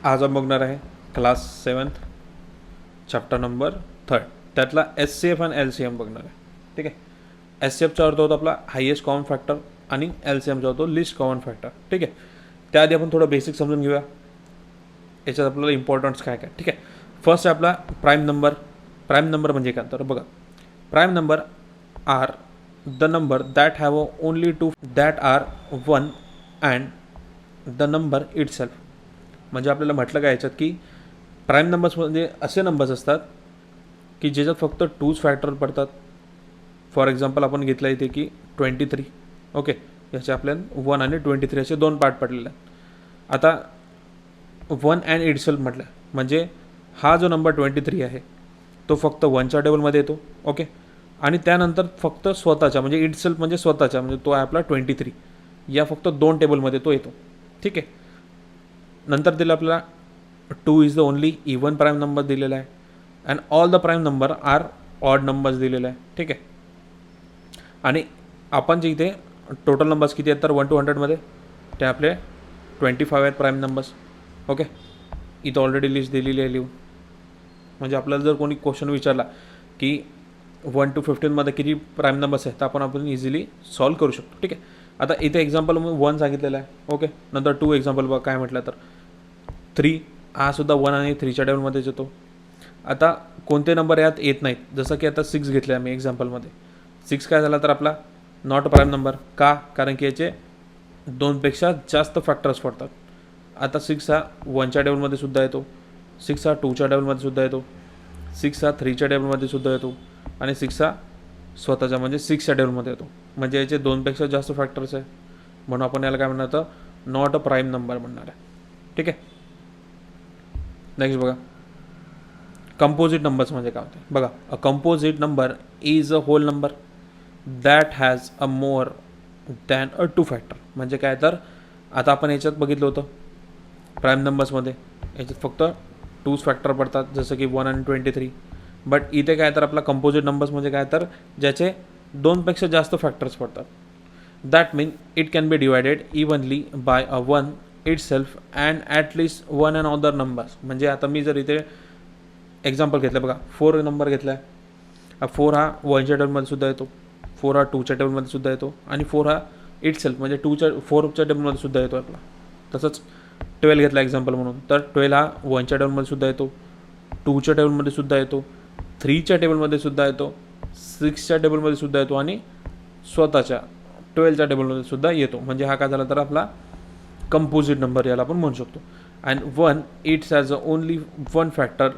आज आपण बघणार आहे क्लास 7th चॅप्टर नंबर 3 त्यातला SCF आणि LCM बघणार आहे. ठीक आहे. SCFचा अर्थ होतो आपला हायेस्ट कॉमन फॅक्टर आणि LCMचा होतो लिस्ट कॉमन फॅक्टर. ठीक आहे. त्याआधी आपण थोडं बेसिक समजून घेऊया याच्यात आपल्याला इम्पॉर्टन्स काय काय. ठीक आहे. फर्स्ट आहे आपला प्राईम नंबर. प्राईम नंबर म्हणजे काय तर बघा, prime number are the number that have only two that are 1 and the number itself. म्हणजे आपल्याला म्हटलं काय याच्यात की प्राईम नंबर्स म्हणजे असे नंबर्स असतात की ज्याच्यात फक्त 2च फॅक्टर पडतात. फॉर एक्झाम्पल आपण घेतलं इथे की 23. ओके, याचे आपल्याला 1 आणि 23 असे 2 पार्ट पडलेले आहेत. आता 1 अँड इटसेल्फ म्हटलं म्हणजे हा जो नंबर 23 आहे तो फक्त 1च्या टेबलमध्ये येतो. ओके, आणि त्यानंतर फक्त स्वतःच्या म्हणजे इटसेल्फ म्हणजे स्वतःच्या म्हणजे तो आहे आपला 23 या फक्त 2 टेबलमध्ये तो येतो. ठीक आहे. नंतर दिलं आपल्याला 2 is the only even prime number दिलेला आहे and all the prime number are odd numbers दिलेले आहे. ठीक आहे. आणि आपण जे इथे टोटल नंबर्स किती आहेत तर 1 to 100मध्ये ते आपले 25 आहेत प्राईम नंबर्स. ओके, इथं ऑलरेडी लिस्ट दिलेली आहे लिहून. म्हणजे आपल्याला जर कोणी क्वेश्चन विचारला की 1 to 15मध्ये किती प्राईम नंबर्स आहेत तर आपण इझिली सॉल्व करू शकतो. ठीक आहे. आता इथे एक्झाम्पल 1 सांगितलेलं आहे. ओके, नंतर 2 एक्झाम्पल बघा काय म्हटलं तर 3 हा सुद्धा 1 आणि 3च्या टेबलमध्येच येतो. आता कोणते नंबर यात येत नाहीत, जसं की आता 6 घेतले आम्ही एक्झाम्पलमध्ये. 6 काय झाला तर आपला नॉट प्राईम नंबर. का? कारण की याचे 2पेक्षा जास्त फॅक्टर्स पडतात. आता 6 हा 1च्या टेबलमध्ये सुद्धा येतो, 6 हा 2च्या टेबलमध्ये सुद्धा येतो, 6 हा 3च्या टेबलमध्ये सुद्धा येतो आणि 6 हा स्वतःच्या म्हणजे 6च्या टेबलमध्ये येतो. म्हणजे याचे 2पेक्षा जास्त फॅक्टर्स आहे म्हणून आपण याला काय म्हणणार तर नॉट अ प्राईम नंबर म्हणणार आहे. ठीक आहे. नेक्स्ट बघा, कंपोजिट नंबर्स म्हणजे काय होते बघा. A composite number is a whole number that has a more than a 2 factor. म्हणजे काय तर आता आपण याच्यात बघितलं होतं प्राईम नंबर्समध्ये याच्यात फक्त 2च फॅक्टर पडतात जसं की 1 आणि 23. बट इथे काय तर आपला कंपोजिट नंबर्स म्हणजे काय तर ज्याचे 2पेक्षा जास्त फॅक्टर्स पडतात. That mean it can be divided evenly by a 1 itself and at least 1 and other numbers. म्हणजे आता मी जर इथे एक्झाम्पल घेतलं बघा, 4 नंबर घेतला आहे. 4 हा 1च्या टेबलमध्ये सुद्धा येतो, 4 हा 2च्या टेबलमध्ये सुद्धा येतो आणि 4 हा इटसेल्फ म्हणजे 4च्या टेबलमध्ये सुद्धा येतो आपला. तसंच 12 घेतला एक्झाम्पल म्हणून तर 12 हा 1च्या टेबलमध्ये सुद्धा येतो, 2च्या टेबलमध्ये सुद्धा येतो, 3च्या टेबलमध्ये सुद्धा येतो, 6च्या टेबलमध्ये सुद्धा येतो आणि स्वतःच्या 12च्या टेबलमध्ये सुद्धा येतो. म्हणजे हा काय झाला तर आपला कंपोजिट नंबर याला आपण म्हणू शकतो. And 1 it's as a only 1 factor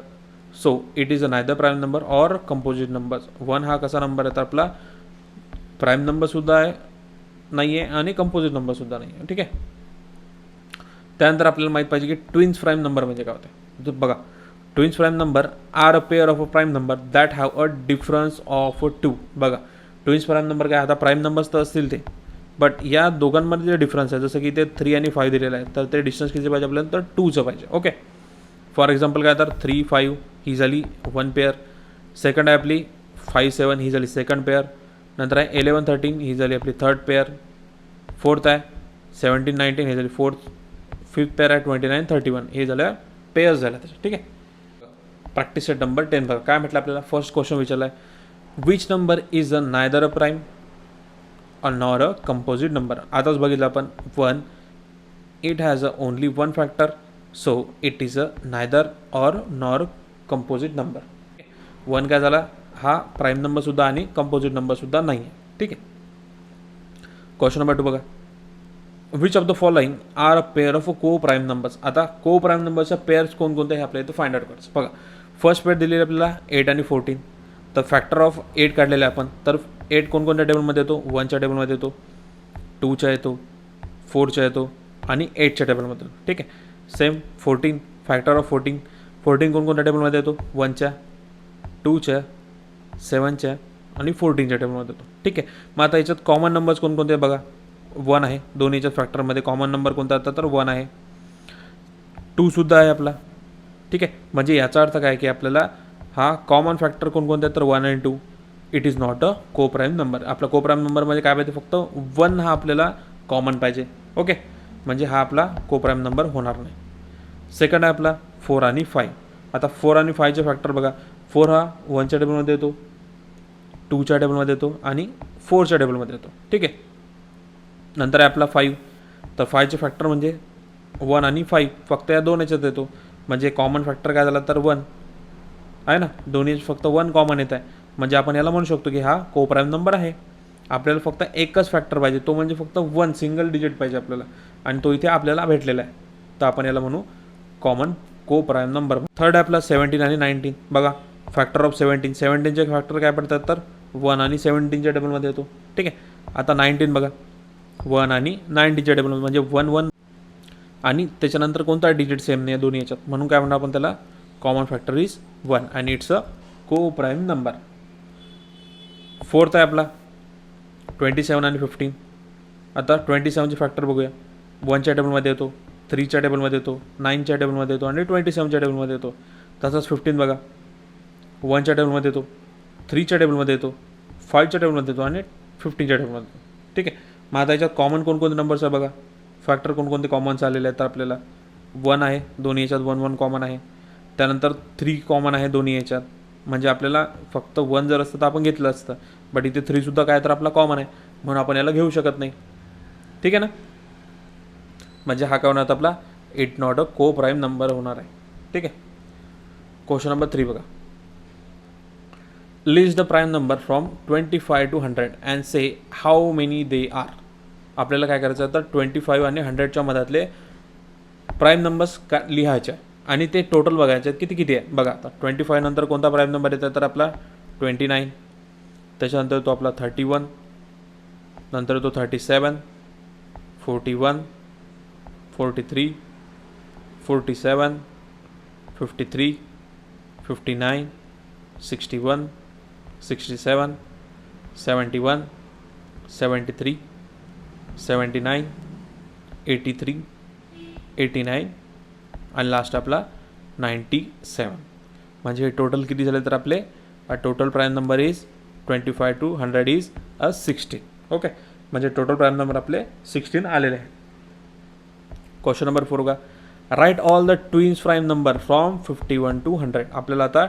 so it is a neither prime number or composite number. 1 हा कसा नंबर आहे तर आपला प्राईम नंबरसुद्धा आहे नाही आहे आणि कंपोजिट नंबरसुद्धा नाही आहे. ठीक आहे. त्यानंतर आपल्याला माहीत पाहिजे की ट्विन्स प्राईम नंबर म्हणजे काय होते. बघा, twins prime number are a pair of a prime number that have a difference of 2. बघा, ट्विन्स प्राईम नंबर काय आता प्राईम नंबर्स तर असतील ते, बट या दोघांमध्ये जे डिफरन्स आहे जसं की ते 3 आणि 5 दिलेलं आहे तर ते डिस्टन्स किती पाहिजे आपल्याला तर 2चं पाहिजे. ओके, फॉर एक्झाम्पल काय तर 3, 5 ही झाली 1 पेअर. सेकंड आहे आपली 5, 7 ही झाली सेकंड पेअर. नंतर आहे 11, 13 ही झाली आपली थर्ड पेअर. फोर्थ आहे 17, 19 ही झाली फोर्थ. फिफ्थ पेअर आहे 29, 31 हे झालं पेअर्स झाल्या त्याच्या. ठीक आहे. प्रॅक्टिस सेट नंबर 10 बघा काय म्हटलं आपल्याला. फर्स्ट क्वेश्चन विचारला आहे which number is a neither a prime or nor a composite number. आताच बघितलं आपण 1 it has a only 1 factor so it is a neither or nor composite number. 1 काय झाला हा प्राईम नंबर सुद्धा आणि कंपोजिट नंबर सुद्धा नाही आहे. ठीक आहे. क्वेश्चन नंबर 2 बघा, which of the following are a pair of को प्राईम नंबर्स. आता को प्राईम नंबरच्या पेअर्स कोणकोणते हे आपल्याला इथं फाइंड आउट करायचं. बघा, फर्स्ट पेअर दिलेली आपल्याला 8 आणि 14 तर फॅक्टर ऑफ 8 काढलेले आपण तर 8 कोणकोणत्या टेबलमध्ये येतो 1च्या टेबलमध्ये येतो, 2च्या येतो, 4च्या येतो आणि 8च्या टेबलमध्ये येतो. ठीक आहे. सेम 14 फॅक्टर ऑफ 14 कोणकोणत्या टेबलमध्ये येतो 1च्या, 2च्या, 7च्या आणि 14च्या टेबलमध्ये येतो. ठीक आहे. मग आता याच्यात कॉमन नंबर्स कोणकोणते बघा 1 आहे. दोन्हीच्या फॅक्टरमध्ये कॉमन नंबर कोणता आता तर 1 आहे. 2 सुद्धा आहे आपला. ठीक आहे. म्हणजे याचा अर्थ काय की आपल्याला हा कॉमन फॅक्टर कोणकोणते तर 1 आणि 2. इट इज नॉट अ को प्राईम नंबर. आपला को प्राईम नंबरमध्ये काय पाहिजे फक्त 1 हा आपल्याला कॉमन पाहिजे. ओके, म्हणजे हा आपला को प्राईम नंबर होणार नाही. सेकंड आहे आपला 4 आणि 5. आता 4 आणि 5चे फॅक्टर बघा. 4 हा 1च्या टेबलमध्ये येतो, 2च्या टेबलमध्ये येतो आणि 4च्या टेबलमध्ये येतो. ठीक आहे. नंतर आहे आपला 5. तर 5चे फॅक्टर म्हणजे 1 आणि 5 फक्त या दोन याच्यात येतो. म्हणजे कॉमन फॅक्टर काय झाला तर 1 आहे ना, दोन्ही फक्त 1 कॉमन येत आहे. म्हणजे आपण याला म्हणू शकतो की हा को प्राईम नंबर आहे. आपल्याला फक्त एकच फॅक्टर पाहिजे, तो म्हणजे फक्त 1 सिंगल डिजिट पाहिजे आपल्याला, आणि तो इथे आपल्याला भेटलेला आहे. तर आपण याला म्हणू कॉमन को प्राईम नंबर. थर्ड आहे आपला 17 आणि 19. बघा फॅक्टर ऑफ 17. 17चे फॅक्टर काय पडतात तर 1 आणि 17च्या टेबलमध्ये येतो. ठीक आहे. आता 19 बघा 1 आणि 90च्या टेबलमध्ये, म्हणजे 1 1 आणि त्याच्यानंतर कोणता डिजिट सेम नाही दोन्ही याच्यात, म्हणून काय म्हणणार आपण त्याला कॉमन फॅक्टर इज 1 आणि इट्स अ को प्राईम नंबर. फोर्थ आहे आपला 27 आणि 15. आता 27चे फॅक्टर बघूया. 1च्या टेबलमध्ये येतो, 3च्या टेबलमध्ये येतो, 9च्या टेबलमध्ये येतो आणि 27च्या टेबलमध्ये येतो. तसंच 15 बघा 1च्या टेबलमध्ये येतो, 3च्या टेबलमध्ये येतो, 5च्या टेबलमध्ये येतो आणि 15च्या टेबलमध्ये येतो. ठीक आहे. मग आता याच्यात कॉमन कोणकोणते नंबर्स आहे बघा, फॅक्टर कोणकोणते कॉमन आलेले आहेत तर आपल्याला 1 आहे, दोन्ही याच्यात 1 1 कॉमन आहे. त्यानंतर 3 कॉमन आहे दोन्ही याच्यात, म्हणजे आपल्याला फक्त 1 जर असतं तर आपण घेतलं असतं, बट इथे 3सुद्धा काय तर आपला कॉमन आहे, म्हणून आपण याला घेऊ शकत नाही. ठीक आहे ना. म्हणजे हा काय होणार आपला इट नॉट अ को प्राईम नंबर होणार आहे. ठीक आहे. क्वेश्चन नंबर 3 बघा. List the prime number from 25 to 100 and say how many they are. आपल्याला काय करायचं तर 25 आणि 100च्या मधातले प्राईम नंबर्स लिहायचे आणि ते टोटल बघायचे किती किती आहे. बघा आता 25 नंतर कोणता प्राईम नंबर येतो तर आपला 29, त्याच्यानंतर तो आपला 31, नंतर तो 37, 41, 43, 47, 53, 59, 61, 67, 71, 73, 79, 83, 89 आणि लास्ट आपला 97. म्हणजे हे टोटल किती झाले तर आपले total prime number is 25 to 100 is 16. Okay. म्हणजे टोटल प्राईम नंबर आपले 16 आलेले आहे. क्वेश्चन नंबर 4 बघा. Right all the twins prime number from 51 to 100. आपल्याला आता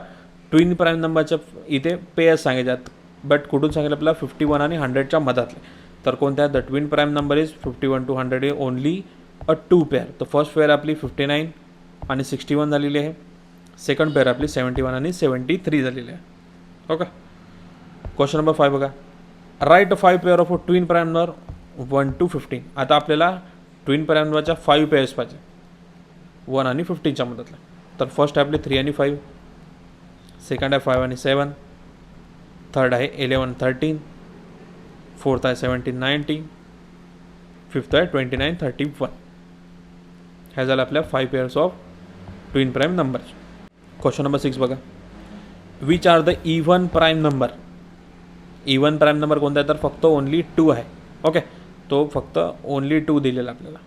ट्विन प्राईम नंबरच्या इथे पेअर्स सांगायच्यात, बट कुठून सांगेल आपल्याला 51 आणि 100च्या मधातले. तर कोणत्या the twin prime number is 51 to 100 is only a 2 pair. तर फर्स्ट पेअर आपली 59 आणि 61 झालेली आहे. सेकंड पेअर आपली 71 आणि 73 झालेली आहे. ओके. क्वेश्चन नंबर 5 बघा. Right 5 pair of a twin prime number 1 to 15. आता आपल्याला ट्विन प्राईम नंबरच्या 5 पेअर्स पाहिजे 1 आणि 15च्या मधातल्या. तर फर्स्ट आहे आपले 3 आणि 5, सेकंड आहे 5 आणि 7, थर्ड आहे 11 13, फोर्थ आहे 17 19, फिफ्थ आहे 29 31. ह्या झाल्या आपल्या 5 pairs of twin prime numbers. Question number 6 बघा. Which are the even prime number. Even prime number कोणता आहे तर फक्त ओनली 2 आहे. ओके. तो फक्त ओनली 2 दिलेला आपल्याला.